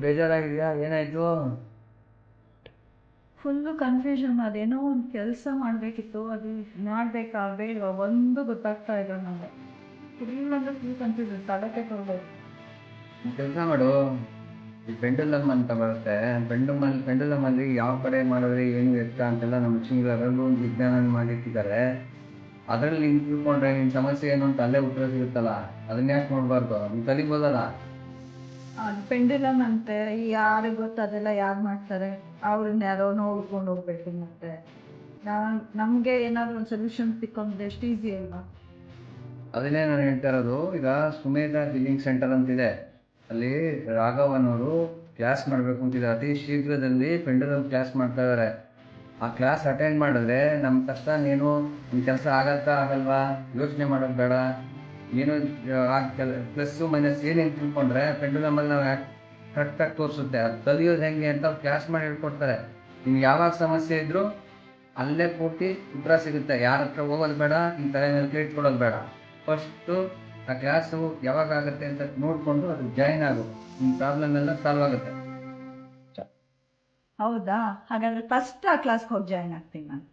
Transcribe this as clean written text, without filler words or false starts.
ಬೇಜಾರಾಗಿದೆಯಾ? ಏನಾಯ್ತು? Full confusion. ಅದೇನೋ ಒಂದು ಕೆಲಸ ಮಾಡಬೇಕಿತ್ತು, ಅದು ಮಾಡಬೇಕಾ ಬೇಡವಾ ಒಂದು ಗೊತ್ತಾಗ್ತಾ ಇಲ್ಲ ನನಗೆ. ಫುಲ್ ಅಂದರೆ ಫುಲ್ ಕನ್ಫ್ಯೂಷನ್, ತಲೆ ಕೆಟ್ಟೋಗ್ಬೇಕು. ಕೆಲಸ ಮಾಡು, ಈ ಪೆಂಡುಲಮ್ ಅಂತ ಬರುತ್ತೆ. ಪೆಂಡುಲಮಲ್ಲಿ ಯಾವ ಕಡೆ ಮಾಡಿದ್ರೆ ಏನು ಎತ್ತ ಅಂತೆಲ್ಲ ನಮ್ಮ ಅದರಲ್ಲೂ ಒಂದು ವಿಜ್ಞಾನ ಮಾಡಿಟ್ಟಿದ್ದಾರೆ. ಅದರಲ್ಲಿ ನೀನು ತಿಳ್ಕೊಂಡ್ರೆ ನಿನ್ನ ಸಮಸ್ಯೆ ಏನು ಅಂತ ಅಲ್ಲೇ ಉತ್ತರ ಸಿಗುತ್ತಲ್ಲ, ಅದನ್ನ ಯಾಕೆ ನೋಡಬಾರ್ದು? ನೀನು ಕಲಿಬೋದಲ್ಲ. ಅದು ಪೆಂಡಿಲಮ್ ಅಂತೆ, ಯಾರಿಗೆ ಗೊತ್ತು ಅದೆಲ್ಲ ಯಾರು ಮಾಡ್ತಾರೆ? ಅವ್ರನ್ನ ಯಾರೋ ನೋಡ್ಕೊಂಡು ಹೋಗ್ಬೇಕು. ಮತ್ತೆ ನಮಗೆ ಏನಾದರೂ ಒಂದು ಸೊಲ್ಯೂಷನ್ ಸಿಕ್ಕೊಂಡ್ರೆ ಎಷ್ಟು ಈಸಿ ಅಲ್ವಾ? ಅದನ್ನೇ ನಾನು ಹೇಳ್ತಾ ಇರೋದು. ಈಗ ಸುಮೇಧ ಹೀಲಿಂಗ್ ಸೆಂಟರ್ ಅಂತಿದೆ, ಅಲ್ಲಿ ರಾಘವನ್ ಅವರು ಕ್ಲಾಸ್ ಮಾಡಬೇಕು ಅಂತಿದ್ದಾರೆ. ಅತಿ ಶೀಘ್ರದಲ್ಲಿ ಪೆಂಡುಲಮ್ ಕ್ಲಾಸ್ ಮಾಡ್ತಾ ಇದ್ದಾರೆ. ಆ ಕ್ಲಾಸ್ ಅಟೆಂಡ್ ಮಾಡಿದ್ರೆ ನಮ್ಮ ಕಷ್ಟ ನೀನು ನಿಮ್ಮ ಕೆಲಸ ಆಗತ್ತಾ ಆಗಲ್ವಾ ಯೋಚನೆ ಮಾಡೋದು ಬೇಡ. ಏನು ಪ್ಲಸ್ಸು ಮೈನಸ್ ಏನೇನು ತಿಳ್ಕೊಂಡ್ರೆ ಪೆಂಡುಲಮಲ್ಲಿ ನಾವು ಕರೆಕ್ಟಾಗಿ ತೋರಿಸುತ್ತೆ. ಅದು ಕಲಿಯೋದು ಹೆಂಗೆ ಅಂತ ಅವ್ರು ಕ್ಲಾಸ್ ಮಾಡಿ ಹೇಳ್ಕೊಡ್ತಾರೆ. ನಿಮ್ಗೆ ಯಾವಾಗ ಸಮಸ್ಯೆ ಇದ್ದರೂ ಅಲ್ಲೇ ಪೂರ್ತಿ ಉತ್ತರ ಸಿಗುತ್ತೆ. ಯಾರ ಹತ್ರ ಹೋಗೋದು ಬೇಡ, ನಿಮ್ಮ ತಲೆಯಲ್ಲಿ ಕೇಳ್ಕೊಡೋದು ಬೇಡ. ಫಸ್ಟು ಆ ಕ್ಲಾಸು ಯಾವಾಗ ಆಗುತ್ತೆ ಅಂತ ನೋಡಿಕೊಂಡು ಅದು ಜಾಯಿನ್ ಆಗು, ನಿಮ್ಮ ಪ್ರಾಬ್ಲಮ್ ಎಲ್ಲ ಸಾಲ್ವ್ ಆಗುತ್ತೆ. ಹೌದಾ? ಹಾಗಾದರೆ ಫಸ್ಟ್ ಆ ಕ್ಲಾಸ್ಗೆ ಹೋಗಿ ಜಾಯ್ನ್ ಆಗ್ತೀನಿ ನಾನು.